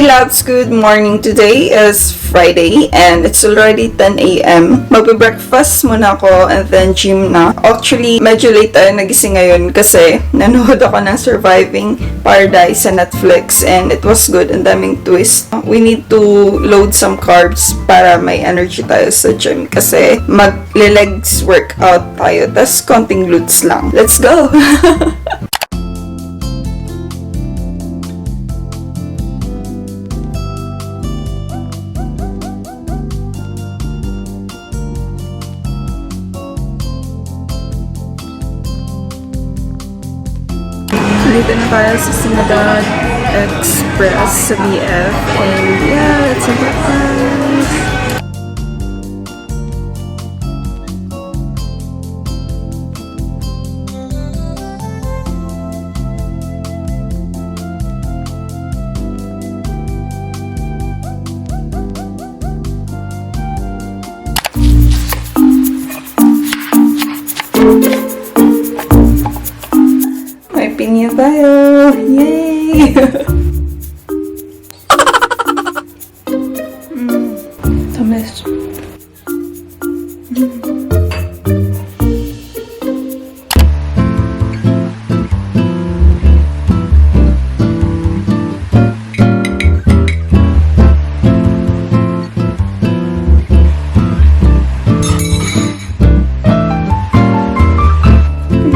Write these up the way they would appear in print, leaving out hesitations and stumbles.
loves, good morning. Today is Friday and it's already 10 a.m. Magbe-breakfast muna ako and then gym na. Actually, medyo late tayo nagising ngayon kasi nanood ako ng Surviving Paradise sa Netflix and it was good. Ang daming twist. We need to load some carbs para may energy tayo sa gym kasi mag-legs workout tayo. Tas konting glutes lang. Let's go! Dito na tayo sa Sinagag Express sa BF and yeah, let's have breakfast. Pinya tayo! Yay! Tamis.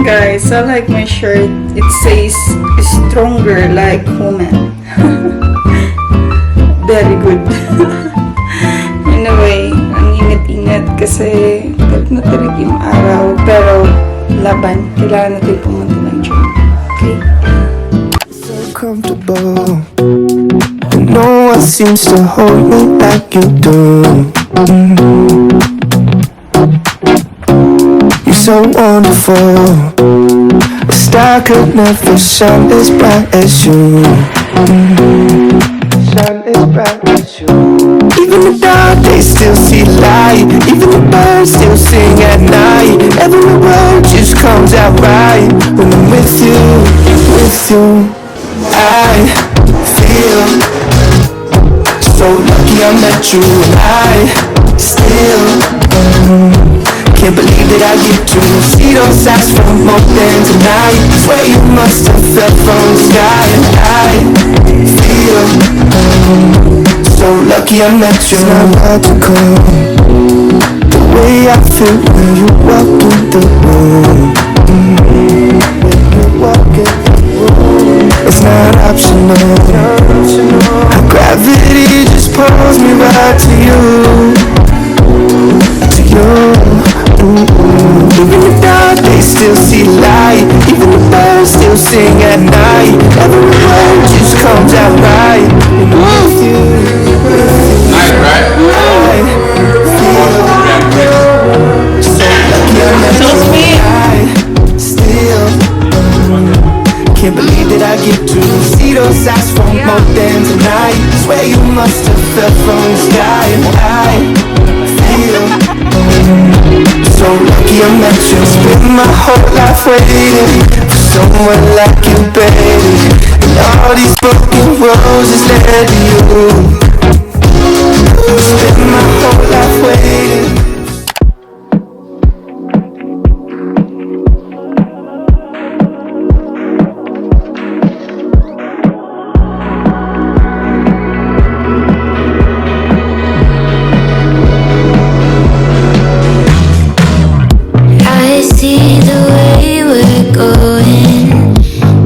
Guys, I like my shirt. It says stronger like woman. Very good. Anyway, ang ingat-ingat kasi talag na talag yung araw. Pero laban, kailangan natin pumunta ng gym. Okay? So comfortable. No one seems to hold me like you do. You're so wonderful. A star could never shine as bright as you. Shine as bright as you. Even the dark days still see light. Even the birds still sing at night. Every word just comes out right when I'm with you, with you. I feel so lucky I met you, and I still can't believe that I get to see those eyes for more than tonight. Swear you must have felt from the sky. And I feel so lucky I met you. It's not hard to call the way I feel when you walk in the room. When you walk in the room, it's not optional. How gravity just pulls me right to you. To you. Even the dark, they still see light. Even the birds still sing at night. Every word just comes out right. And I'm with you. Nice, right? So sweet. Still can't believe that I get to see those eyes for more than tonight. Swear you must have felt from the sky. And I feel so lucky I met you. Spent my whole life waiting for someone like you, baby. And all these broken roses led to you. Spent my whole life waiting. See the way we're going,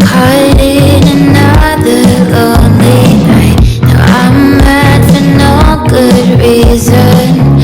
caught in another lonely night. Now I'm mad for no good reason.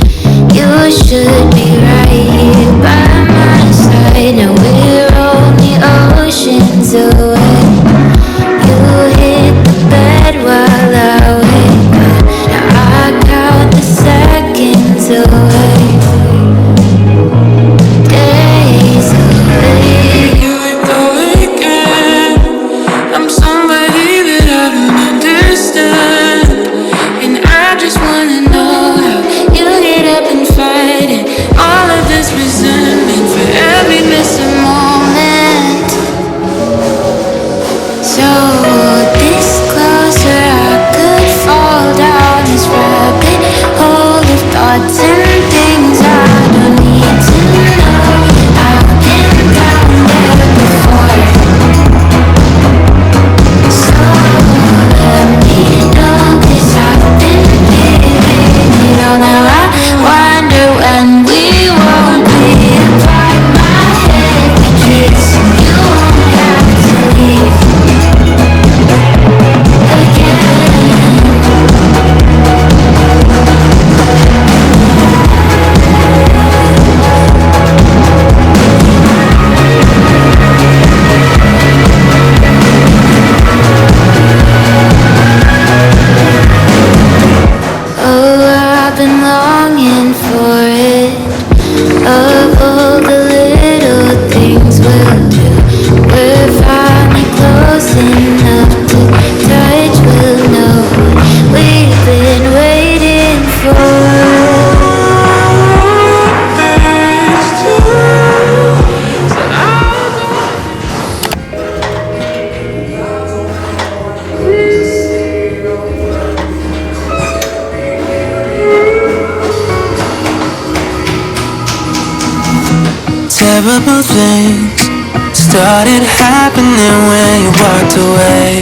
Terrible things started happening when you walked away.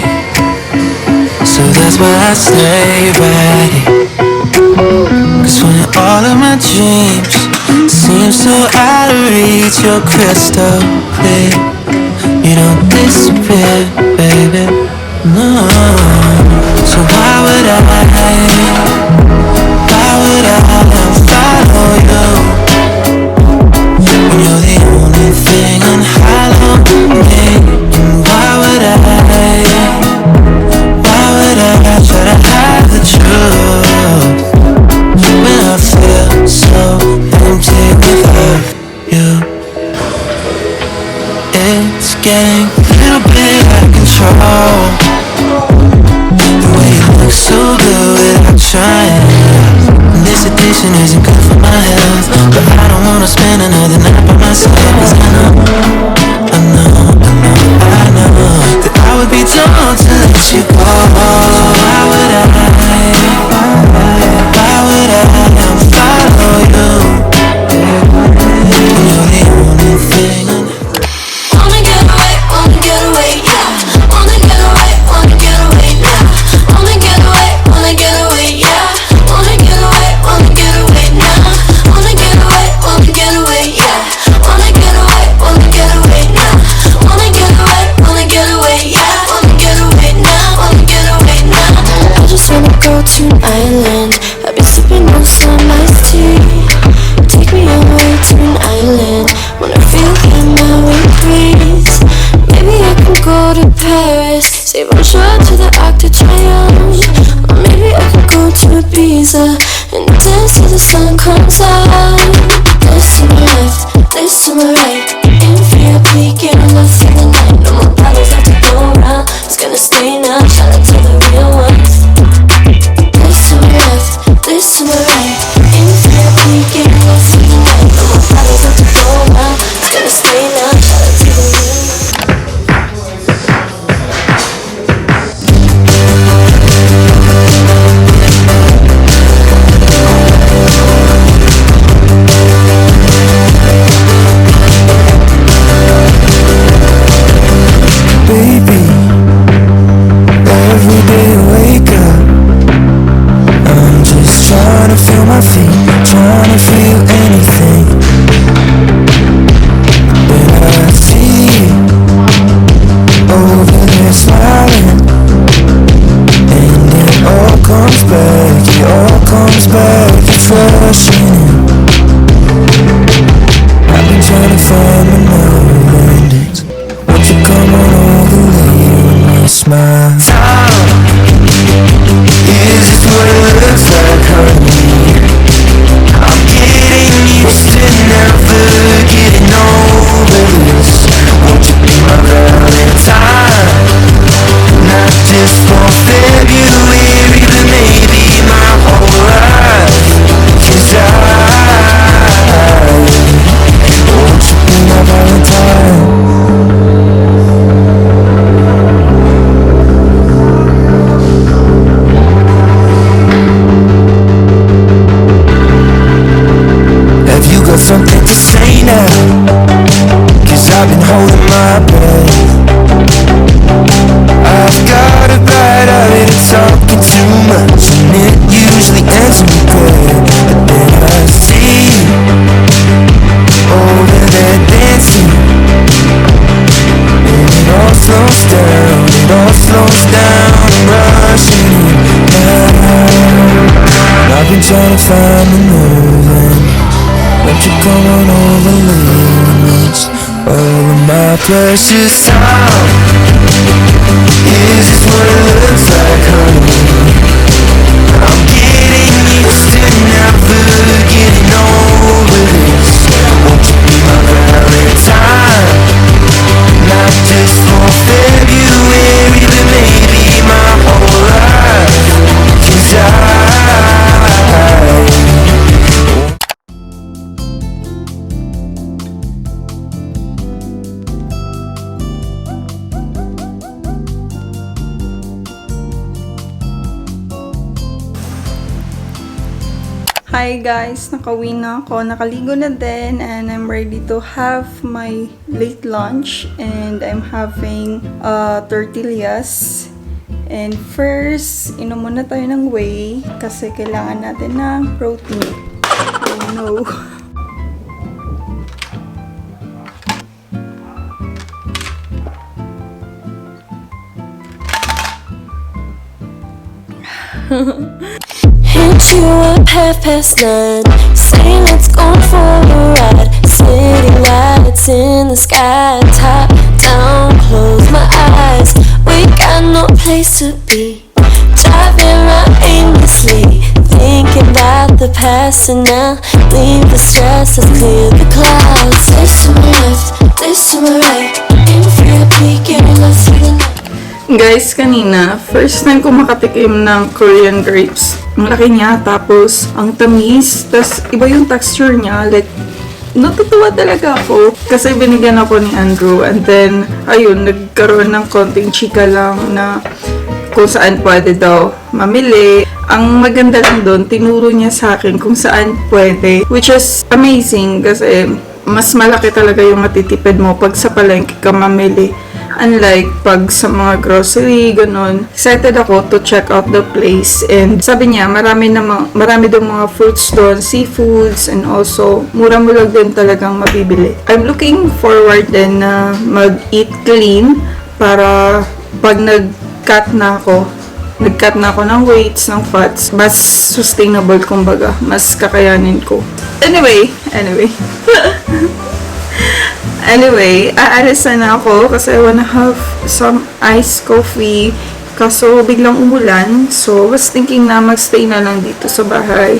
So that's why I stay right here. Cause when all of my dreams seem so out of reach, you're crystal clear. You don't disappear, baby, no. So why would I follow you when you're the only thing unhallowed me? And why would I try to hide the truth when I feel so empty without you? It's getting a little bit out of control, the way you look so good without trying. And this addiction isn't good for my health, but I don't wanna spend another night by myself. Cause I know that I would be dumb to let you go. Why would I follow you when you're the only thing Wanna get away, yeah. Wanna get away now. Wanna get away, yeah. Wanna get away now. Wanna get away, yeah. Wanna get away now. Wanna get away, yeah. Wanna get away now. I just wanna go to an island. I've been sipping on some iced tea. Take me away to an island. Wanna feel my wind breeze. Maybe I can go to Paris, say bonjour to the Arc de Triomphe. Or maybe I can go to Ibiza and dance till the sun comes out. This to my left, this to my right. In VIP, getting lost in the night. No more bottles left to go around. It's gonna stay now, shout out to the real ones. This to my left, this to my right. In VIP, getting lost in the night. No more bottles left to go around. It's gonna stay now, shout out to the real ones. Baby, every day I wake up, I'm just trying to feel my feet, trying to feel anything. Then I see you over there smiling, and it all comes back, it's rushing in. I've been trying to find the never endings. Won't you come on over late and smile? Is this what it looks like, honey? I'm getting used to never getting over this. Won't you be my Valentine? Not just for February, but maybe my whole life. 'Cause won't you be my Valentine? Have you got something to say now? 'Cause I've been holding my breath. I've got a bad habit of talking too much, and it usually ends in regret. But then I see you over there dancing, and it all slows down and rushing in now. I've been trying to find the nerve, and won't you come on over late? All of my precious time. Is this what it looks like, honey? I'm getting used to never getting over this. Won't you be my Valentine? Not just for February, but maybe my whole life. 'Cause Hi guys, nakauwi na ako, nakaligo na din, and I'm ready to have my late lunch, and I'm having tortillas. And first, inom muna tayo ng whey kasi kailangan natin ng protein. Oh no. Hit you up 9:30. Say let's go for a ride. City lights in the sky. Top down, close my eyes. We got no place to be. Driving around aimlessly. Thinking about the past and now. Leave the stress, let's clear the clouds. This to my left, this to my right. Aim for the peak, getting lost through the night. Guys, kanina, first time ko makatikim ng Korean grapes. Ang laki niya, tapos ang tamis, tapos iba yung texture niya. Like, natutuwa talaga ako. Kasi binigyan ako ni Andrew, and then, ayun, nagkaroon ng konting chika lang na kung saan pwede daw mamili. Ang maganda lang doon, tinuro niya sa akin kung saan pwede, which is amazing kasi mas malaki talaga yung matitipid mo pag sa palengke ka mamili. Unlike pag sa mga grocery, ganun. Excited ako to check out the place. And sabi niya, marami daw mga fruits doon, seafoods, and also, mura-mura din talagang mabibili. I'm looking forward din na mag-eat clean para pag nag-cut na ako ng weights, ng fats, mas sustainable, kumbaga. Mas kakayanin ko. Anyway. Anyway, aalis na ako kasi I wanna have some iced coffee. Kaso biglang umulan, so was thinking na magstay na lang dito sa bahay.